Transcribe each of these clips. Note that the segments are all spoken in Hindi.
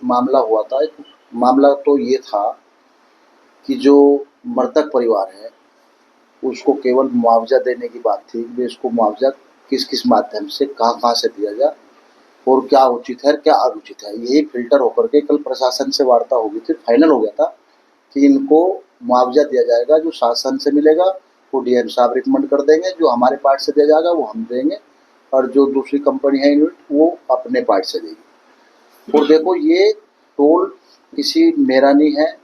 मामला हुआ था। एक मामला तो ये था कि जो मृतक परिवार है उसको केवल मुआवजा देने की बात थी कि इसको मुआवजा किस किस माध्यम से कहाँ से दिया जाए और क्या उचित है क्या अनुचित है। यही फिल्टर होकर के कल प्रशासन से वार्ता हो गई थी। फाइनल हो गया था कि इनको मुआवजा दिया जाएगा, जो शासन से मिलेगा वो डीएम साहब रिकमेंड कर देंगे, जो हमारे पार्ट से दिया जाएगा वो हम देंगे और जो दूसरी कंपनी है यूनिट वो अपने पार्ट से देगी। और देखो ये टोल किसी मेरा नहीं है,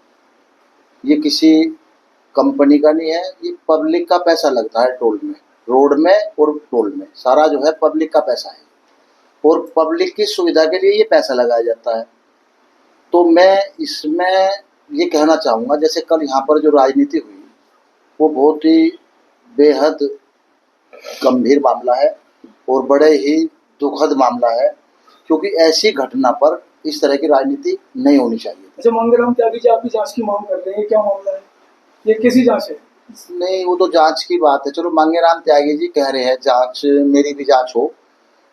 ये किसी कंपनी का नहीं है, ये पब्लिक का पैसा लगता है टोल में, रोड में और टोल में सारा जो है पब्लिक का पैसा है और पब्लिक की सुविधा के लिए ये पैसा लगाया जाता है। तो मैं इसमें ये कहना चाहूँगा, जैसे कल यहाँ पर जो राजनीति हुई वो बहुत ही बेहद गंभीर मामला है और बड़े ही दुखद मामला है, क्योंकि ऐसी घटना पर इस तरह की राजनीति नहीं होनी चाहिए। अच्छा, मांगेराम त्यागी जी आपकी जांच की मांग कर रहे हैं, क्या मामला है? ये किसी जांच है? नहीं, वो तो जांच की बात है। चलो मांगेराम त्यागी जी कह रहे हैं जांच, मेरी भी जांच हो।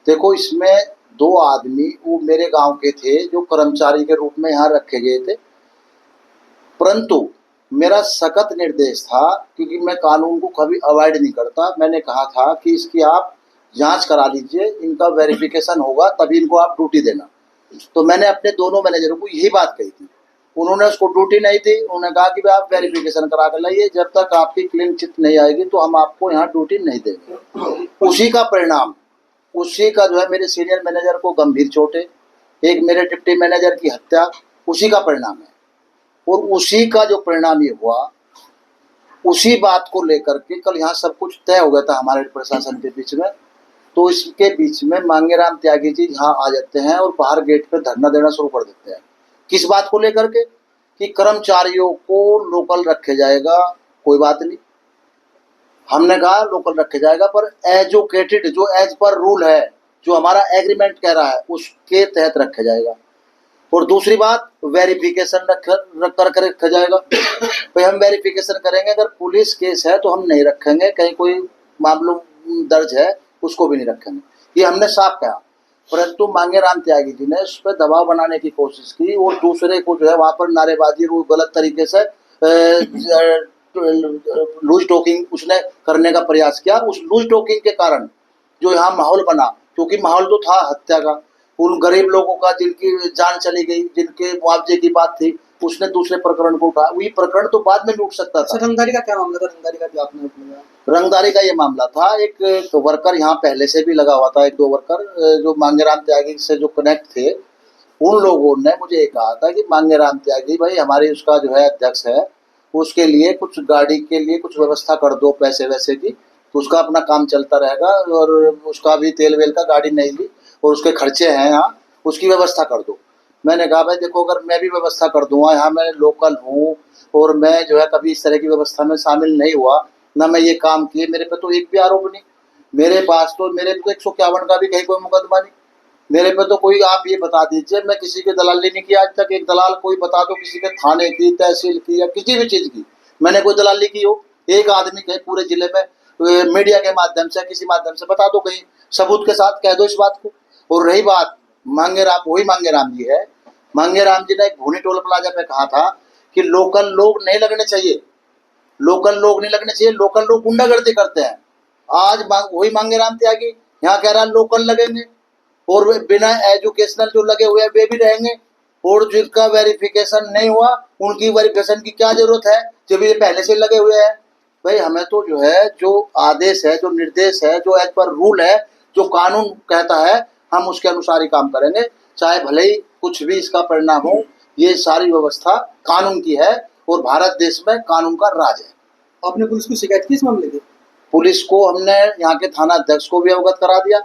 देखो इसमें दो आदमी वो मेरे गांव के थे जो कर्मचारी के रूप में यहाँ रखे गए थे, परंतु मेरा सख्त निर्देश था, क्योंकि मैं कानून को कभी अवॉइड नहीं करता। मैंने कहा था कि इसकी आप जांच करा लीजिए, इनका वेरिफिकेशन होगा तभी इनको आप ड्यूटी देना। तो मैंने अपने दोनों मैनेजरों को यही बात कही थी। उन्होंने उसको ड्यूटी नहीं दी, उन्होंने कहा कि भाई आप वेरिफिकेशन करा कर लाइए, जब तक आपकी क्लीन चिट नहीं आएगी तो हम आपको यहाँ ड्यूटी नहीं देंगे। उसी का परिणाम, उसी का जो है मेरे सीनियर मैनेजर को गंभीर चोटें, एक मेरे डिप्टी मैनेजर की हत्या, उसी का परिणाम है। और उसी का जो परिणाम ये हुआ, उसी बात को लेकर के कल यहाँ सब कुछ तय हो गया था हमारे प्रशासन के बीच में। तो इसके बीच में मांगेराम त्यागी जी यहाँ आ जाते हैं और बाहर गेट पे धरना देना शुरू कर देते हैं। किस बात को लेकर के कि कर्मचारियों को लोकल रखे जाएगा। कोई बात नहीं, हमने कहा लोकल रखे जाएगा, पर एजुकेटेड जो एज पर रूल है, जो हमारा एग्रीमेंट कह रहा है उसके तहत रखा जाएगा। और दूसरी बात, वेरिफिकेशन कर रखा जाएगा। भाई हम वेरिफिकेशन करेंगे, अगर पुलिस केस है तो हम नहीं रखेंगे, कहीं कोई मामला दर्ज है उसको भी नहीं रखेंगे, ये हमने साफ कहा। परंतु मांगेराम त्यागी जी ने उस पर दबाव बनाने की कोशिश की और दूसरे को जो है वहाँ पर नारेबाजी और गलत तरीके से लूज टॉकिंग उसने करने का प्रयास किया। उस लूज टॉकिंग के कारण जो यहाँ माहौल बना, क्योंकि माहौल तो था हत्या का, उन गरीब लोगों का जिनकी जान चली गई, जिनके मुआवजे की बात थी, उसने दूसरे प्रकरण को उठाया। वही प्रकरण तो बाद में भी उठ सकता था। रंगदारी का क्या मामला था? रंगदारी का जो आपने रंगदारी का ये मामला था, एक वर्कर यहाँ पहले से भी लगा हुआ था, एक दो वर्कर जो मांगेराम त्यागी से जो कनेक्ट थे, उन लोगों ने मुझे ये कहा था कि मांगेराम त्यागी भाई हमारे उसका जो है अध्यक्ष है, उसके लिए कुछ गाड़ी के लिए कुछ व्यवस्था कर दो पैसे वैसे की, तो उसका अपना काम चलता रहेगा और उसका भी तेल वेल का गाड़ी नहीं ली और उसके खर्चे हैं यहाँ, उसकी व्यवस्था कर दो। मैंने कहा भाई देखो, अगर मैं भी व्यवस्था कर दूंगा, यहाँ मैं लोकल हूँ और मैं जो है कभी इस तरह की व्यवस्था में शामिल नहीं हुआ, ना मैं ये काम किए, मेरे पे तो एक भी आरोप नहीं, मेरे पास तो मेरे को 151 का भी कहीं कोई मुकदमा नहीं, मेरे पे तो कोई, आप ये बता दीजिए मैं किसी की दलाली नहीं की आज तक। एक दलाल कोई बता दो, किसी के थाने की, तहसील की या किसी भी चीज़ की मैंने कोई दलाली की हो, एक आदमी कहीं पूरे जिले में मीडिया के माध्यम से किसी माध्यम से बता दो, कहीं सबूत के साथ कह दो इस बात को। और रही बात मांगेराम, वही मांगेराम जी है। मांगेराम जी ने एक भूनी टोल प्लाजा पे कहा था कि लोकल लोग नहीं लगने चाहिए, लोकल लोग नहीं लगने चाहिए, लोकल लोग गुंडागर्दी करते हैं। आज वही मांगेराम त्यागी यहाँ कह रहा है लोकल लगेंगे और वे बिना एजुकेशनल जो लगे हुए हैं वे भी रहेंगे, और जिनका वेरिफिकेशन नहीं हुआ उनकी वेरिफिकेशन की क्या जरूरत है जब ये पहले से लगे हुए हैं। भाई हमें तो जो है जो आदेश है, जो निर्देश है, जो एज पर रूल है, जो कानून कहता है, हम उसके अनुसार ही काम करेंगे, चाहे भले ही कुछ भी इसका परिणाम हो। ये सारी व्यवस्था कानून की है और भारत देश में कानून का राज है। आपने पुलिस को शिकायत की इस मामले की? पुलिस को हमने यहाँ के थाना अध्यक्ष को भी अवगत करा दिया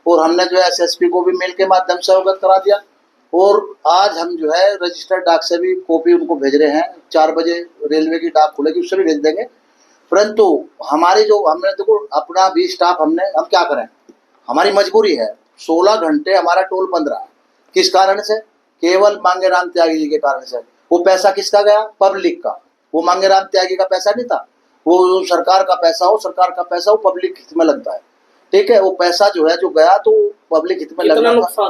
और हमने जो है एसएसपी को भी मेल के माध्यम से अवगत करा दिया, और आज हम जो है रजिस्टर्ड डाक से भी कॉपी उनको भेज रहे हैं। 4 बजे रेलवे की डाक खुलेगी, उससे भी भेज देंगे। परंतु हमारी जो, हमने देखो अपना भी स्टाफ, हम क्या करें, हमारी मजबूरी है। 16 घंटे हमारा टोल बंद रहा, किस कारण से? केवल मांगेराम त्यागी जी के कारण से। वो पैसा किसका गया? पब्लिक का। वो मांगेराम त्यागी का पैसा नहीं था, वो सरकार का पैसा हो, सरकार का पैसा हो, पब्लिक हित में लगता है, ठीक है। वो पैसा जो है जो गया तो पब्लिक हित में लगना था।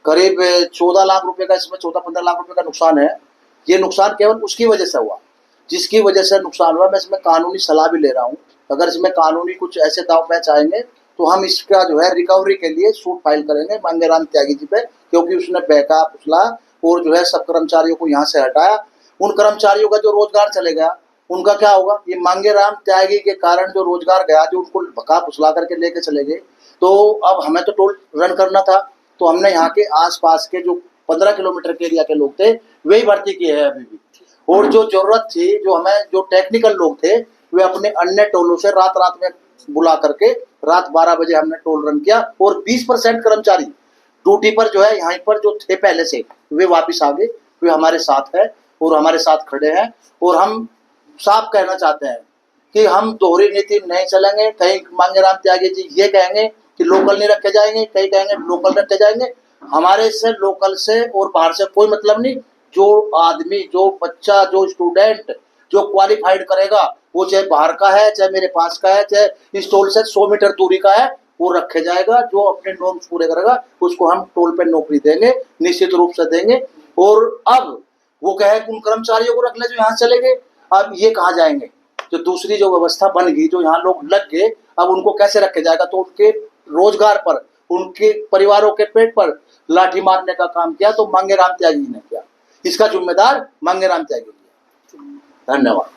करीब 14 लाख रुपए का, इसमें 14-15 लाख रुपए का नुकसान है। ये नुकसान केवल उसकी वजह से हुआ, जिसकी वजह से नुकसान हुआ। मैं इसमें कानूनी सलाह भी ले रहा हूँ। अगर इसमें कानूनी कुछ ऐसे दाव पैच आएंगे तो हम इसका जो है रिकवरी के लिए सूट फाइल करेंगे मांगेराम त्यागी जी पे, क्योंकि उसने बहका फुसला और जो है सब कर्मचारियों को यहाँ से हटाया। उन कर्मचारियों का जो रोजगार चले गया, उनका क्या होगा? ये मांगेराम त्यागी के कारण जो रोजगार गया, जो उनको भगा फुसला करके लेके चले गए। तो अब हमें तो टोल रन करना था, तो हमने यहाँ के आसपास के जो 15 किलोमीटर के एरिया के लोग थे वही भर्ती किए हैं अभी भी। और जो जरूरत थी, जो हमें जो टेक्निकल लोग थे, वे अपने अन्य टोलों से रात रात में बुला करके रात 12 बजे हमने टोल रन किया। और 20% कर्मचारी ड्यूटी पर जो है यहाँ पर जो थे पहले से, वे वापस आ गए, वे हमारे साथ है और हमारे साथ खड़े हैं। और हम साफ कहना चाहते हैं कि हम दोहरी नीति नहीं चलेंगे। कहीं मांगेराम त्यागी जी ये कहेंगे कि लोकल नहीं रखे जाएंगे, कहीं कहेंगे लोकल रखे जाएंगे। हमारे से लोकल से और बाहर से कोई मतलब नहीं। जो आदमी, जो बच्चा, जो स्टूडेंट जो क्वालिफाइड करेगा, वो चाहे बाहर का है, चाहे मेरे पास का है, चाहे इस टोल से 100 मीटर दूरी का है, वो रखे जाएगा। जो अपने नॉर्म्स पूरे करेगा उसको हम टोल पे नौकरी देंगे, निश्चित रूप से देंगे। और अब वो कहे उन कर्मचारियों को रख ले जो यहाँ चले गए, अब ये कहाँ जाएंगे? जो दूसरी जो व्यवस्था बन गई, जो यहाँ लोग लग गए, अब उनको कैसे रखे जाएगा? तो उनके रोजगार पर, उनके परिवारों के पेट पर लाठी मारने का काम किया तो मांगेराम त्यागी ने किया। इसका जिम्मेदार मांगेराम त्यागी। धन्यवाद।